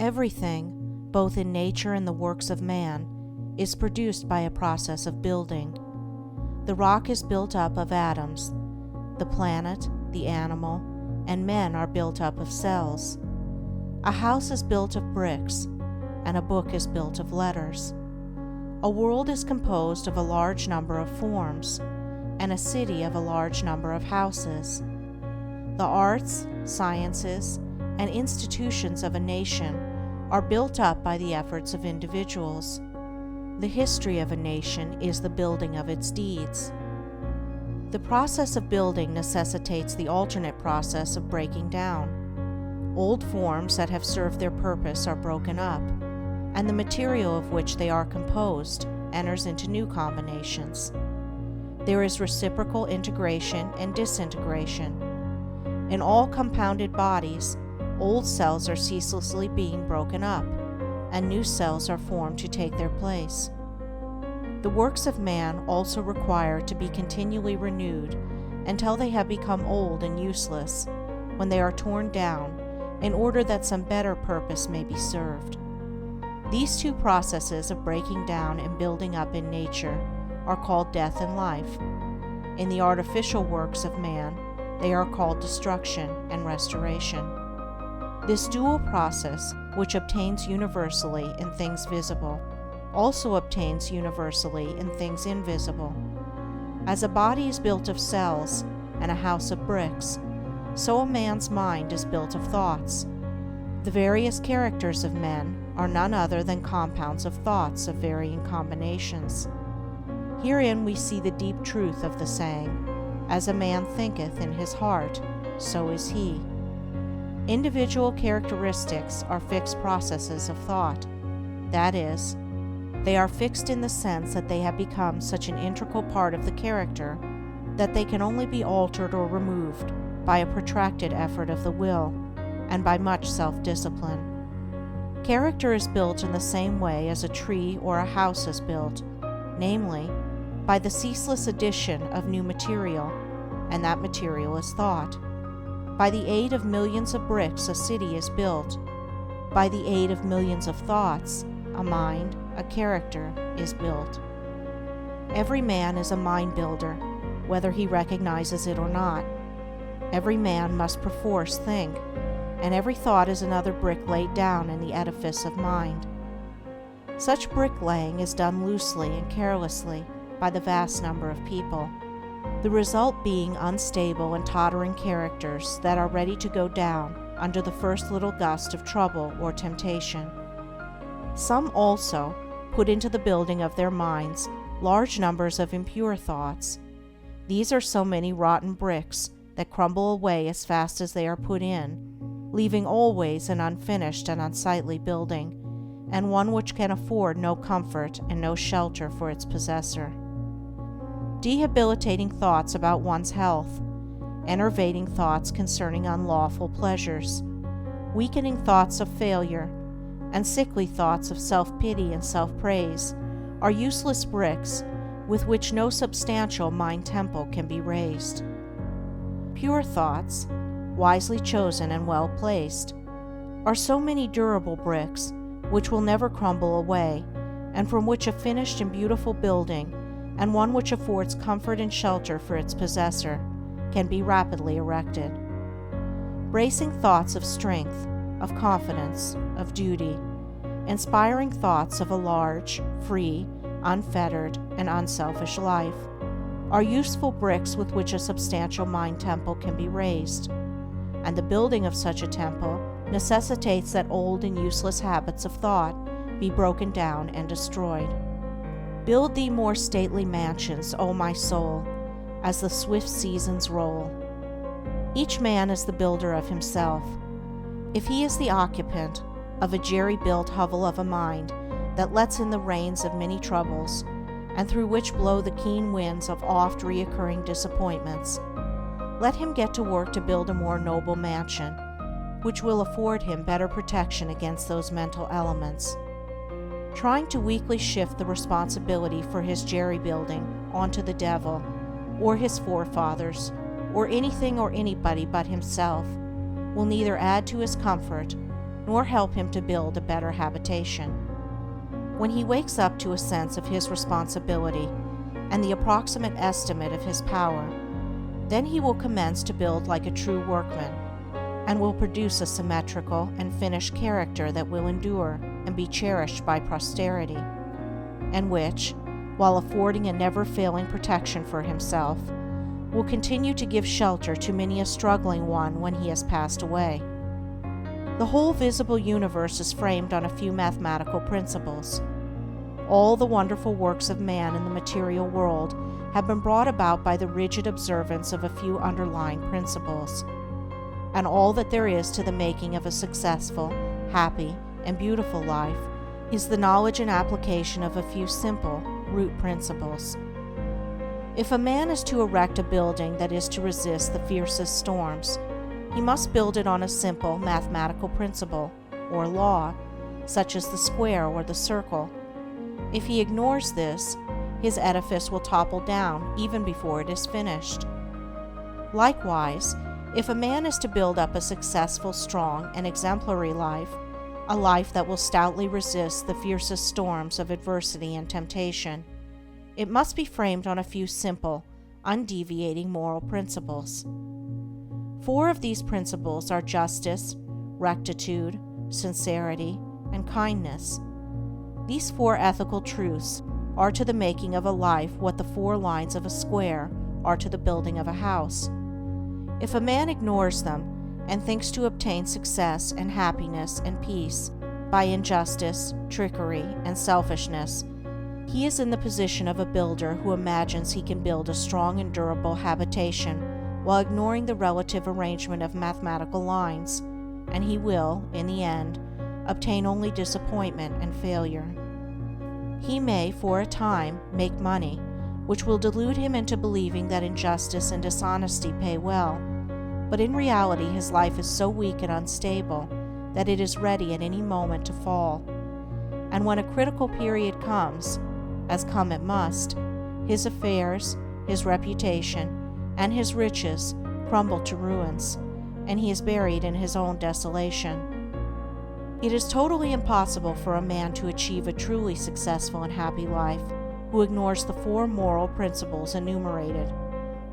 Everything, both in nature and the works of man, is produced by a process of building. The rock is built up of atoms. The planet, the animal, and men are built up of cells. A house is built of bricks, and a book is built of letters. A world is composed of a large number of forms, and a city of a large number of houses. The arts, sciences, and institutions of a nation are built up by the efforts of individuals. The history of a nation is the building of its deeds. The process of building necessitates the alternate process of breaking down. Old forms that have served their purpose are broken up, and the material of which they are composed enters into new combinations. There is reciprocal integration and disintegration. In all compounded bodies, old cells are ceaselessly being broken up, and new cells are formed to take their place. The works of man also require to be continually renewed until they have become old and useless, when they are torn down, in order that some better purpose may be served. These two processes of breaking down and building up in nature are called death and life. In the artificial works of man, they are called destruction and restoration. This dual process, which obtains universally in things visible, also obtains universally in things invisible. As a body is built of cells and a house of bricks, so a man's mind is built of thoughts. The various characters of men are none other than compounds of thoughts of varying combinations. Herein we see the deep truth of the saying, "As a man thinketh in his heart, so is he." Individual characteristics are fixed processes of thought. That is, they are fixed in the sense that they have become such an integral part of the character that they can only be altered or removed by a protracted effort of the will and by much self-discipline. Character is built in the same way as a tree or a house is built, namely, by the ceaseless addition of new material, and that material is thought. By the aid of millions of bricks a city is built. By the aid of millions of thoughts, a mind, a character, is built. Every man is a mind builder, whether he recognizes it or not. Every man must perforce think, and every thought is another brick laid down in the edifice of mind. Such bricklaying is done loosely and carelessly by the vast number of people, the result being unstable and tottering characters that are ready to go down under the first little gust of trouble or temptation. Some also put into the building of their minds large numbers of impure thoughts. These are so many rotten bricks that crumble away as fast as they are put in, leaving always an unfinished and unsightly building, and one which can afford no comfort and no shelter for its possessor. Debilitating thoughts about one's health, enervating thoughts concerning unlawful pleasures, weakening thoughts of failure, and sickly thoughts of self-pity and self-praise are useless bricks with which no substantial mind temple can be raised. Pure thoughts, wisely chosen and well placed, are so many durable bricks which will never crumble away, and from which a finished and beautiful building, and one which affords comfort and shelter for its possessor, can be rapidly erected. Bracing thoughts of strength, of confidence, of duty, inspiring thoughts of a large, free, unfettered, and unselfish life, are useful bricks with which a substantial mind temple can be raised, and the building of such a temple necessitates that old and useless habits of thought be broken down and destroyed. Build thee more stately mansions, O my soul, as the swift seasons roll. Each man is the builder of himself. If he is the occupant of a jerry-built hovel of a mind that lets in the rains of many troubles, and through which blow the keen winds of oft-reoccurring disappointments, let him get to work to build a more noble mansion, which will afford him better protection against those mental elements. Trying to weakly shift the responsibility for his jerry-building onto the devil, or his forefathers, or anything or anybody but himself, will neither add to his comfort nor help him to build a better habitation. When he wakes up to a sense of his responsibility and the approximate estimate of his power, then he will commence to build like a true workman, and will produce a symmetrical and finished character that will endure and be cherished by posterity, and which, while affording a never-failing protection for himself, will continue to give shelter to many a struggling one when he has passed away. The whole visible universe is framed on a few mathematical principles. All the wonderful works of man in the material world have been brought about by the rigid observance of a few underlying principles. And all that there is to the making of a successful, happy, and beautiful life is the knowledge and application of a few simple root principles. If a man is to erect a building that is to resist the fiercest storms, he must build it on a simple mathematical principle, or law, such as the square or the circle. If he ignores this, his edifice will topple down even before it is finished. Likewise, if a man is to build up a successful, strong, and exemplary life, a life that will stoutly resist the fiercest storms of adversity and temptation, it must be framed on a few simple, undeviating moral principles. 4 of these principles are justice, rectitude, sincerity, and kindness. These 4 ethical truths are to the making of a life what the 4 lines of a square are to the building of a house. If a man ignores them and thinks to obtain success and happiness and peace by injustice, trickery, and selfishness, he is in the position of a builder who imagines he can build a strong and durable habitation while ignoring the relative arrangement of mathematical lines, and he will, in the end, obtain only disappointment and failure. He may, for a time, make money, which will delude him into believing that injustice and dishonesty pay well, but in reality his life is so weak and unstable that it is ready at any moment to fall. And when a critical period comes, as come it must, his affairs, his reputation, and his riches crumble to ruins, and he is buried in his own desolation. It is totally impossible for a man to achieve a truly successful and happy life who ignores the 4 moral principles enumerated,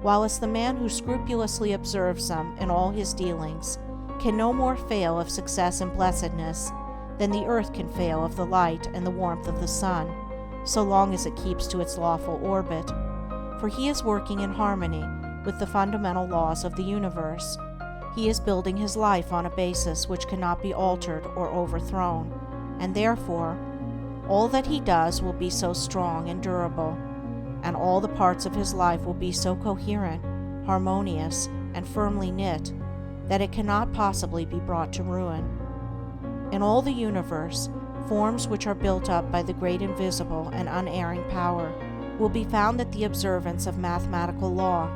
whilst the man who scrupulously observes them in all his dealings can no more fail of success and blessedness than the earth can fail of the light and the warmth of the sun, so long as it keeps to its lawful orbit, for he is working in harmony with the fundamental laws of the universe. He is building his life on a basis which cannot be altered or overthrown, and therefore all that he does will be so strong and durable, and all the parts of his life will be so coherent, harmonious, and firmly knit, that it cannot possibly be brought to ruin. In all the universe, forms which are built up by the great invisible and unerring power will be found that the observance of mathematical law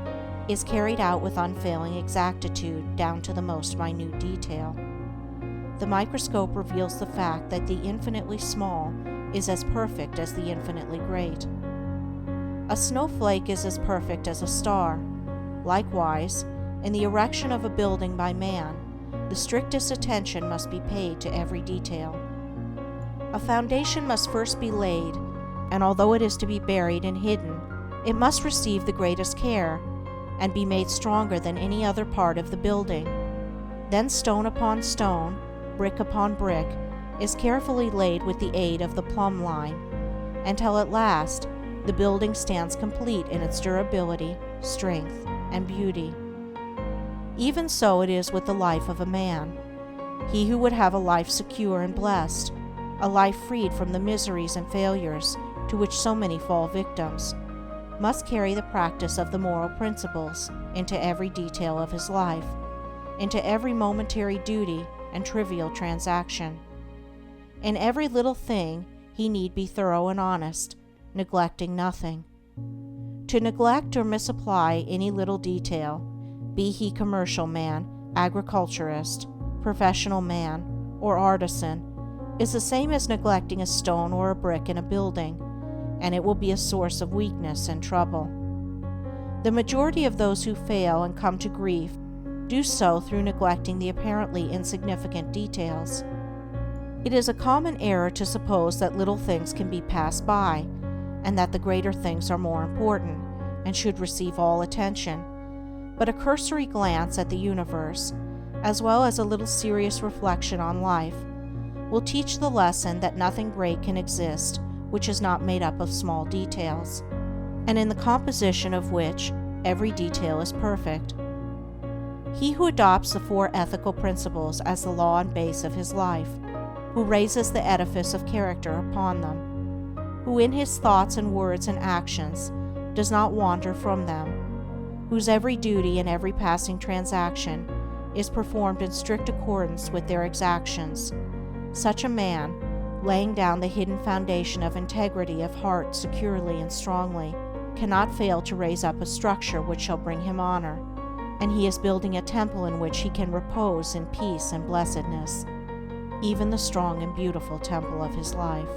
is carried out with unfailing exactitude down to the most minute detail. The microscope reveals the fact that the infinitely small is as perfect as the infinitely great. A snowflake is as perfect as a star. Likewise, in the erection of a building by man, the strictest attention must be paid to every detail. A foundation must first be laid, and although it is to be buried and hidden, it must receive the greatest care, and be made stronger than any other part of the building. Then stone upon stone, brick upon brick, is carefully laid with the aid of the plumb line, until at last the building stands complete in its durability, strength, and beauty. Even so it is with the life of a man. He who would have a life secure and blessed, a life freed from the miseries and failures to which so many fall victims, must carry the practice of the moral principles into every detail of his life, into every momentary duty and trivial transaction. In every little thing he need be thorough and honest, neglecting nothing. To neglect or misapply any little detail, be he commercial man, agriculturist, professional man, or artisan, is the same as neglecting a stone or a brick in a building, and it will be a source of weakness and trouble. The majority of those who fail and come to grief do so through neglecting the apparently insignificant details. It is a common error to suppose that little things can be passed by, and that the greater things are more important and should receive all attention. But a cursory glance at the universe, as well as a little serious reflection on life, will teach the lesson that nothing great can exist which is not made up of small details, and in the composition of which every detail is perfect. He who adopts the 4 ethical principles as the law and base of his life, who raises the edifice of character upon them, who in his thoughts and words and actions does not wander from them, whose every duty and every passing transaction is performed in strict accordance with their exactions, such a man, laying down the hidden foundation of integrity of heart securely and strongly, cannot fail to raise up a structure which shall bring him honor, and he is building a temple in which he can repose in peace and blessedness, even the strong and beautiful temple of his life.